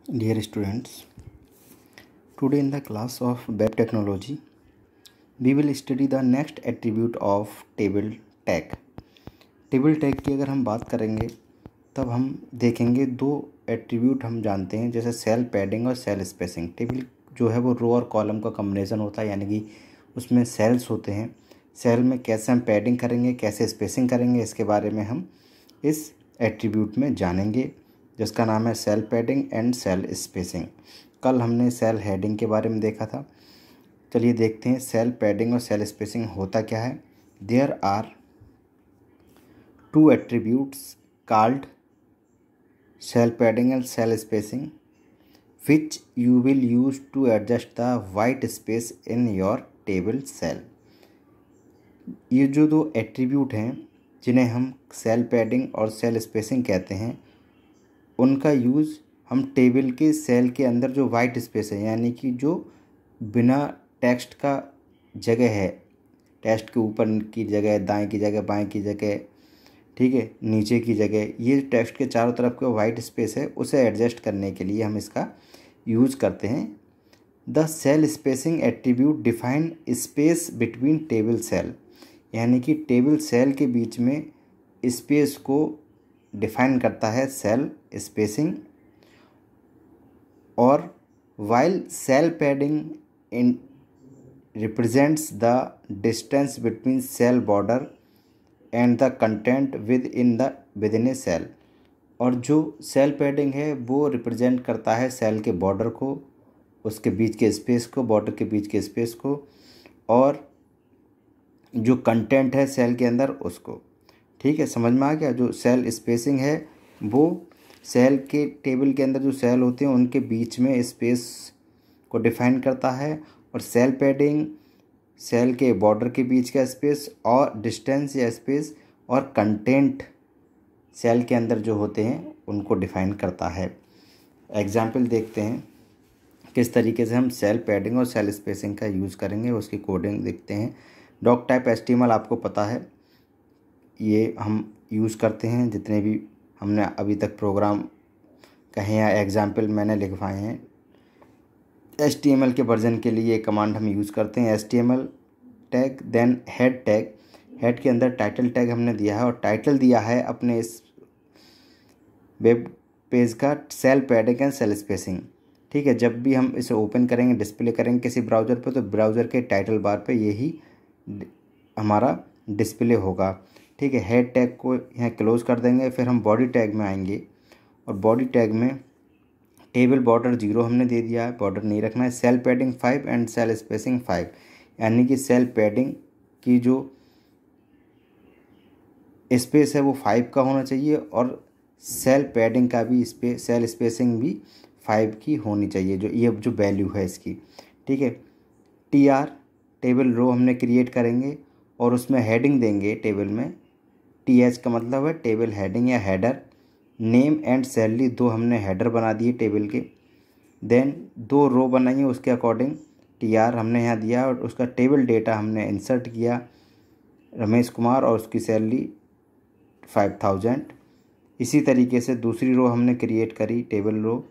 Dear students, today in the class of web technology, we will study the next attribute of table tag. Table tag की अगर हम बात करेंगे तब हम देखेंगे दो एट्रीब्यूट हम जानते हैं, जैसे सेल पैडिंग और सेल स्पेसिंग। टेबल जो है वो रो और कॉलम का कॉम्बिनेशन होता है, यानी कि उसमें सेल्स होते हैं। सेल में कैसे हम पैडिंग करेंगे, कैसे स्पेसिंग करेंगे, इसके बारे में हम इस एट्रीब्यूट में जानेंगे, जिसका नाम है cell padding and cell spacing. कल हमने सेल हेडिंग के बारे में देखा था। चलिए देखते हैं सेल पैडिंग और सेल स्पेसिंग होता क्या है। There are two attributes called cell padding and cell spacing, which you will use to adjust the white space in your table cell. ये जो दो एट्रीब्यूट हैं जिन्हें हम सेल पैडिंग और सेल स्पेसिंग कहते हैं, उनका यूज़ हम टेबल के सेल के अंदर जो वाइट स्पेस है, यानी कि जो बिना टेक्स्ट का जगह है, टेक्स्ट के ऊपर की जगह, दाएं की जगह, बाएं की जगह, ठीक है, नीचे की जगह, ये टेक्स्ट के चारों तरफ का वाइट स्पेस है, उसे एडजस्ट करने के लिए हम इसका यूज़ करते हैं। The cell spacing attribute define space between table cell, यानी कि टेबल सेल के बीच में स्पेस को डिफाइन करता है सेल स्पेसिंग। और while cell padding in represents the distance between cell border and the content within a cell. और जो सेल पैडिंग है वो रिप्रेजेंट करता है सेल के बॉर्डर को, उसके बीच के स्पेस को, बॉर्डर के बीच के स्पेस को, और जो कंटेंट है सेल के अंदर उसको। ठीक है, समझ में आ गया। जो सेल स्पेसिंग है वो सेल के टेबल के अंदर जो सेल होते हैं उनके बीच में स्पेस को डिफाइन करता है, और सेल पैडिंग सेल के बॉर्डर के बीच का स्पेस और डिस्टेंस या स्पेस और कंटेंट सेल के अंदर जो होते हैं उनको डिफाइन करता है। एग्जाम्पल देखते हैं किस तरीके से हम सेल पैडिंग और सेल स्पेसिंग का यूज़ करेंगे, उसकी कोडिंग देखते हैं। डॉक टाइप HTML आपको पता है, ये हम यूज़ करते हैं जितने भी हमने अभी तक प्रोग्राम कहे या एग्जाम्पल मैंने लिखवाए हैं। HTML के वर्जन के लिए कमांड हम यूज़ करते हैं HTML tag, then head tag. Head के अंदर टाइटल टैग हमने दिया है, और टाइटल दिया है अपने इस वेब पेज का cell padding and cell spacing. ठीक है, जब भी हम इसे ओपन करेंगे, डिस्प्ले करेंगे किसी ब्राउज़र पे, तो ब्राउज़र के टाइटल बार पे यही हमारा डिस्प्ले होगा। ठीक है, हेड टैग को यहाँ क्लोज कर देंगे। फिर हम बॉडी टैग में आएंगे, और बॉडी टैग में टेबल बॉर्डर 0 हमने दे दिया है, बॉर्डर नहीं रखना है। Cell padding 5 and cell spacing 5, यानी कि सेल पैडिंग की जो स्पेस है वो 5 का होना चाहिए, और सेल पैडिंग का भी सेल स्पेसिंग भी 5 की होनी चाहिए, जो ये जो वैल्यू है इसकी। ठीक है, TR टेबल रो हमने क्रिएट करेंगे और उसमें हेडिंग देंगे टेबल में। TH का मतलब है टेबल हेडिंग या हेडर। नेम एंड सैलरी दो हमने हेडर बना दिए टेबल के। देन दो रो बनाइए, उसके अकॉर्डिंग TR हमने यहाँ दिया, और उसका टेबल डेटा हमने इंसर्ट किया, रमेश कुमार, और उसकी सैलरी 5000। इसी तरीके से दूसरी रो हमने क्रिएट करी, टेबल रो,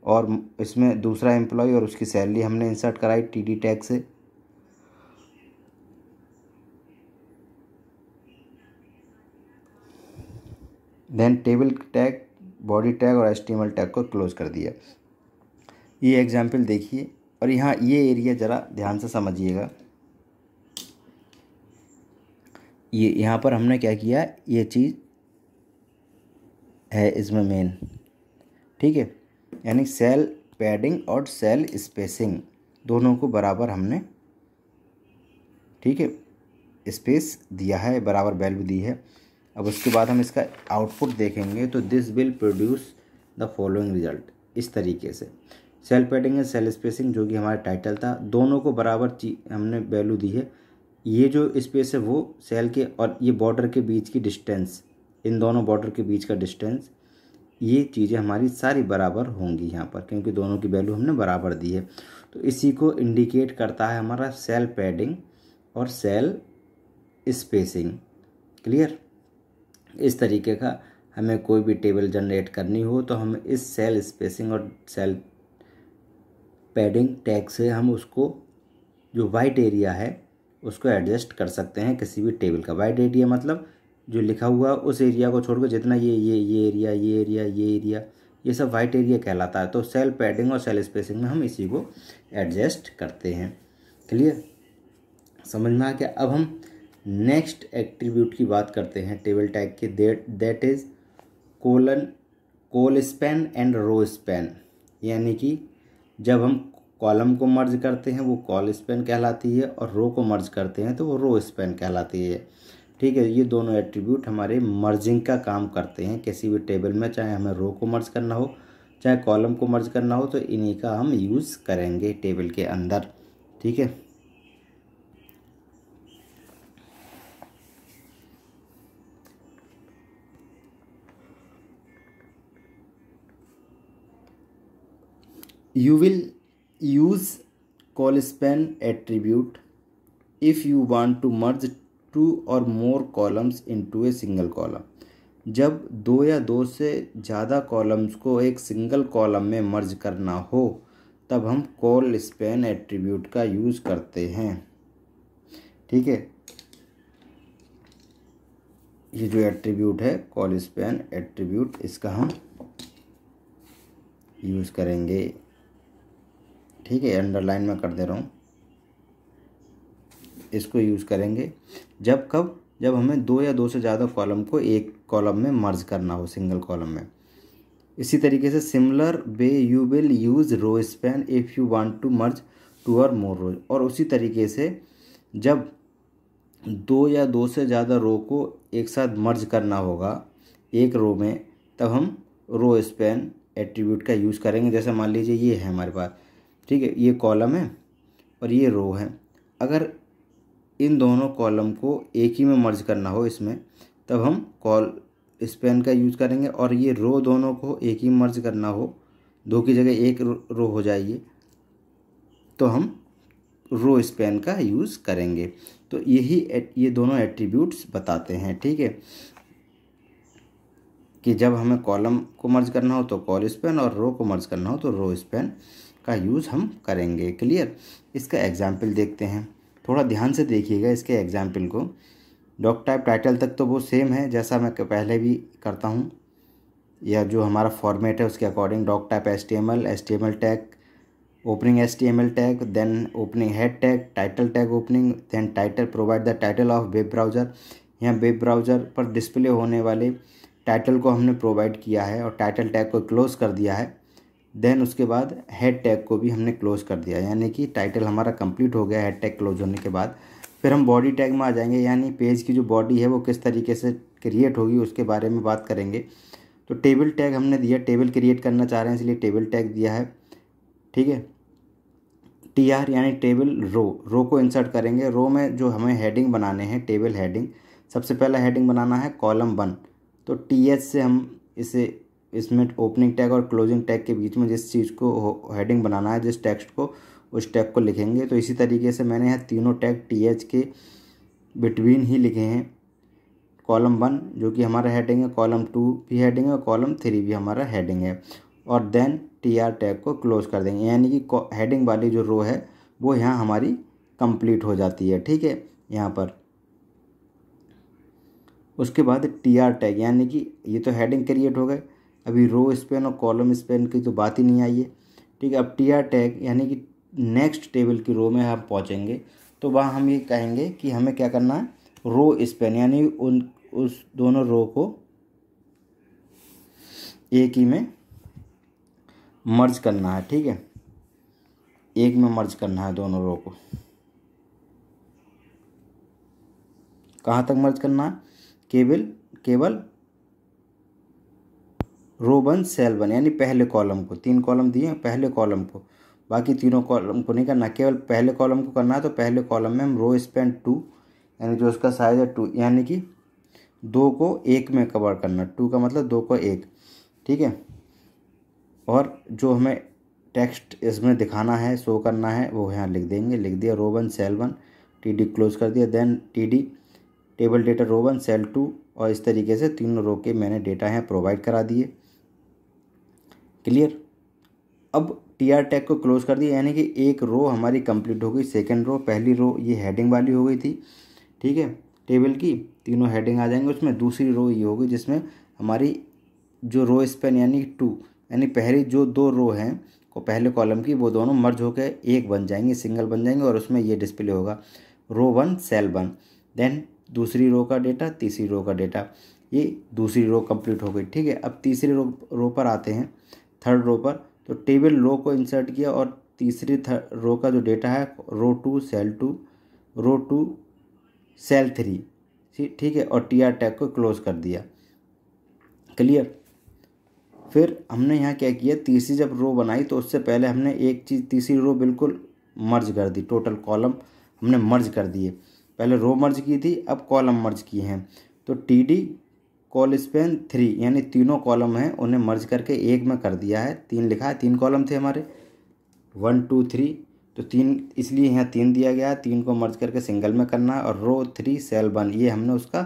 और इसमें दूसरा एम्प्लॉय और उसकी सैलरी हमने इंसर्ट कराई TD टैग से। Then table tag, body tag और HTML टैग को क्लोज कर दिया। ये एग्जाम्पल देखिए, और यहाँ ये एरिया ज़रा ध्यान से समझिएगा। ये यहाँ पर हमने क्या किया, ये चीज़ है इसमें मेन। ठीक है, यानी सेल पैडिंग और सेल स्पेसिंग दोनों को बराबर हमने, ठीक है, स्पेस दिया है, बराबर वैल्यू दी है। अब उसके बाद हम इसका आउटपुट देखेंगे, तो this will produce the following result. इस तरीके से cell padding and cell spacing, जो कि हमारा टाइटल था, दोनों को बराबर हमने वैल्यू दी है। ये जो स्पेस है वो सेल के, और ये बॉर्डर के बीच की डिस्टेंस, इन दोनों बॉर्डर के बीच का डिस्टेंस, ये चीज़ें हमारी सारी बराबर होंगी यहाँ पर, क्योंकि दोनों की वैल्यू हमने बराबर दी है। तो इसी को इंडिकेट करता है हमारा सेल पैडिंग और सेल स्पेसिंग। क्लियर, इस तरीके का हमें कोई भी टेबल जनरेट करनी हो तो हम इस सेल स्पेसिंग और सेल पैडिंग टैग से हम उसको जो वाइट एरिया है उसको एडजस्ट कर सकते हैं किसी भी टेबल का। वाइट एरिया मतलब जो लिखा हुआ उस एरिया को छोड़कर जितना ये एरिया ये एरिया ये एरिया ये सब वाइट एरिया कहलाता है। तो सेल पैडिंग और सेल स्पेसिंग में हम इसी को एडजस्ट करते हैं। क्लियर, समझ में आ गया। अब हम नेक्स्ट एट्रीब्यूट की बात करते हैं टेबल टैग के, that is colspan and rowspan. यानी कि जब हम कॉलम को मर्ज करते हैं वो कॉल स्पैन कहलाती है और रो को मर्ज करते हैं तो वो रो स्पैन कहलाती है। ठीक है, ये दोनों एट्रीब्यूट हमारे मर्जिंग का काम करते हैं किसी भी टेबल में, चाहे हमें रो को मर्ज करना हो चाहे कॉलम को मर्ज करना हो, तो इन्हीं का हम यूज़ करेंगे टेबल के अंदर। ठीक है, you will use call span attribute if you want to merge two or more columns into a single column। जब दो या दो से ज़्यादा कॉलम्स को एक सिंगल कॉलम में मर्ज करना हो तब हम कॉल स्पैन एट्रीब्यूट का यूज़ करते हैं। ठीक है, ये जो एट्रीब्यूट है कॉल स्पैन एट्रीब्यूट, इसका हम यूज़ करेंगे। ठीक है, अंडरलाइन में कर दे रहा हूँ, इसको यूज़ करेंगे जब हमें दो या दो से ज़्यादा कॉलम को एक कॉलम में मर्ज करना हो, सिंगल कॉलम में। इसी तरीके से similar way you will use rowspan if you want to merge two और मोर रोज। और उसी तरीके से जब दो या दो से ज़्यादा रो को एक साथ मर्ज करना होगा एक रो में, तब हम रो स्पैन एट्रीब्यूट का यूज़ करेंगे। जैसे मान लीजिए ये है हमारे पास, ठीक है, ये कॉलम है और ये रो है। अगर इन दोनों कॉलम को एक ही में मर्ज करना हो इसमें, तब हम कॉल स्पैन का यूज़ करेंगे। और ये रो दोनों को एक ही मर्ज करना हो, दो की जगह एक रो हो जाएगी, तो हम रो स्पैन का यूज़ करेंगे। तो ये दोनों एट्रीब्यूट्स बताते हैं। ठीक है, कि जब हमें कॉलम को मर्ज करना हो तो कॉल स्पैन और रो को मर्ज करना हो तो रो स्पैन का यूज़ हम करेंगे। क्लियर, इसका एग्जाम्पल देखते हैं, थोड़ा ध्यान से देखिएगा इसके एग्जाम्पल को। डॉक टाइप टाइटल तक तो वो सेम है जैसा मैं पहले भी करता हूँ, या जो हमारा फॉर्मेट है उसके अकॉर्डिंग। Doctype HTML tag, opening HTML tag, then opening head tag, title tag opening, then title provide the title of web browser. यहाँ वेब ब्राउज़र पर डिस्प्ले होने वाले टाइटल को हमने प्रोवाइड किया है और टाइटल टैग को क्लोज कर दिया है। देन उसके बाद हेड टैग को भी हमने क्लोज कर दिया, यानी कि टाइटल हमारा कंप्लीट हो गया हेड टैग क्लोज होने के बाद। फिर हम बॉडी टैग में आ जाएंगे, यानी पेज की जो बॉडी है वो किस तरीके से क्रिएट होगी उसके बारे में बात करेंगे। तो टेबल टैग हमने दिया, टेबल क्रिएट करना चाह रहे हैं इसलिए टेबल टैग दिया है। ठीक है, टीआर यानी टेबल रो को इंसर्ट करेंगे। रो में जो हमें हेडिंग बनाने हैं, टेबल हेडिंग, सबसे पहला हेडिंग बनाना है कॉलम 1। तो टीएच से हम इसमें ओपनिंग टैग और क्लोजिंग टैग के बीच में जिस चीज़ को हेडिंग बनाना है, जिस टेक्स्ट को, उस टैग को लिखेंगे। तो इसी तरीके से मैंने यहाँ तीनों टैग टीएच के बिटवीन ही लिखे हैं। कॉलम 1 जो कि हमारा हेडिंग है, कॉलम 2 भी हेडिंग है और कॉलम 3 भी हमारा हेडिंग है। और देन टीआर टैग को क्लोज कर देंगे, यानी कि हेडिंग वाली जो रो है वो यहाँ हमारी कंप्लीट हो जाती है। ठीक है, यहाँ पर उसके बाद टीआर टैग, यानी कि ये तो हेडिंग क्रिएट हो गए, अभी रो स्पैन और कॉलम स्पैन की तो बात ही नहीं आई है। ठीक है, अब टीआर टैग यानी कि नेक्स्ट टेबल की रो में हम पहुँचेंगे तो वहाँ हम ये कहेंगे कि हमें क्या करना है, रो स्पैन, यानी उस दोनों रो को एक ही में मर्ज करना है। ठीक है, एक में मर्ज करना है दोनों रो को। कहाँ तक मर्ज करना है, केवल रो 1 सेल 1, यानी पहले कॉलम को, 3 कॉलम दिए पहले कॉलम को, बाकी तीनों कॉलम को नहीं करना, केवल पहले कॉलम को करना है। तो पहले कॉलम में हम रो स्पैन 2, यानी जो उसका साइज है 2, यानी कि 2 को 1 में कवर करना, 2 का मतलब 2 को 1। ठीक है, और जो हमें टेक्स्ट इसमें दिखाना है, शो करना है, वो यहाँ लिख देंगे। लिख दिया रो 1 सेल 1, टीडी क्लोज कर दिया, देन टीडी टेबल डेटा रो 1 सेल 2 और इस तरीके से तीनों रो के मैंने डेटा हैं प्रोवाइड करा दिए। क्लियर। अब टीआर टैग को क्लोज कर दिया, यानी कि एक रो हमारी कंप्लीट हो गई। सेकंड रो, पहली रो ये हेडिंग वाली हो गई थी, ठीक है, टेबल की तीनों हेडिंग आ जाएंगे उसमें। दूसरी रो ये होगी जिसमें हमारी जो रो स्पेन यानी 2, यानी पहली जो 2 रो हैं को पहले कॉलम की, वो दोनों मर्ज होकर एक बन जाएंगे, सिंगल बन जाएंगे और उसमें ये डिस्प्ले होगा रो 1 सेल 1। देन दूसरी रो का डेटा, तीसरी रो का डेटा, ये दूसरी रो कंप्लीट हो गई, ठीक है। अब तीसरी रो पर आते हैं, थर्ड रो पर। तो टेबल रो को इंसर्ट किया और तीसरी रो का जो डेटा है रो 2 सेल 2, रो 2 सेल 3, ठीक है, और टीआर टैग को क्लोज कर दिया। क्लियर। फिर हमने यहाँ क्या किया, तीसरी जब रो बनाई तो उससे पहले हमने एक चीज़, तीसरी रो बिल्कुल मर्ज कर दी, टोटल कॉलम हमने मर्ज कर दिए। पहले रो मर्ज की थी, अब कॉलम मर्ज किए हैं। तो टी डी कॉल स्पेन 3, यानी तीनों कॉलम हैं उन्हें मर्ज करके एक में कर दिया है। 3 लिखा है, 3 कॉलम थे हमारे 1 2 3, तो 3 इसलिए यहाँ 3 दिया गया है। 3 को मर्ज करके सिंगल में करना है। और रो 3 सेल 1 ये हमने उसका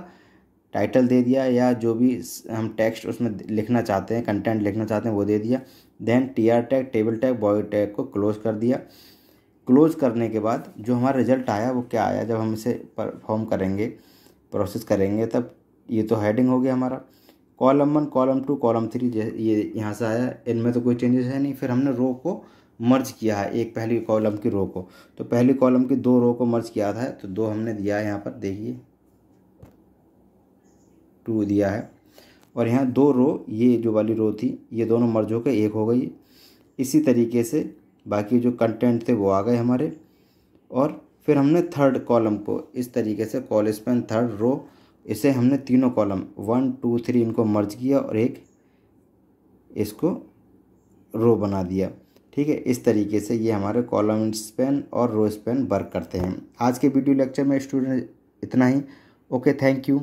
टाइटल दे दिया, या जो भी हम टेक्स्ट उसमें लिखना चाहते हैं, कंटेंट लिखना चाहते हैं वो दे दिया। Then TR tag, table tag, body tag को क्लोज कर दिया। क्लोज करने के बाद जो हमारा रिजल्ट आया वो क्या आया, जब हम इसे परफॉर्म करेंगे, प्रोसेस करेंगे, तब ये तो हेडिंग हो गया हमारा। कॉलम 1 कॉलम 2 कॉलम 3 ये यहाँ से आया, इनमें तो कोई चेंजेस है नहीं। फिर हमने रो को मर्ज किया है, एक पहली कॉलम की रो को, तो पहली कॉलम की 2 रो को मर्ज किया था, तो 2 हमने दिया है यहाँ पर, देखिए 2 दिया है। और यहाँ 2 रो, ये जो वाली रो थी ये दोनों मर्ज होकर एक हो गई। इसी तरीके से बाकी जो कंटेंट थे वो आ गए हमारे। और फिर हमने थर्ड कॉलम को इस तरीके से कॉल स्पेन थर्ड रो, इसे हमने तीनों कॉलम 1 2 3 इनको मर्ज किया और एक इसको रो बना दिया, ठीक है। इस तरीके से ये हमारे कॉलम स्पेन और रो स्पेन वर्क करते हैं। आज के वीडियो लेक्चर में स्टूडेंट इतना ही। Okay, thank you.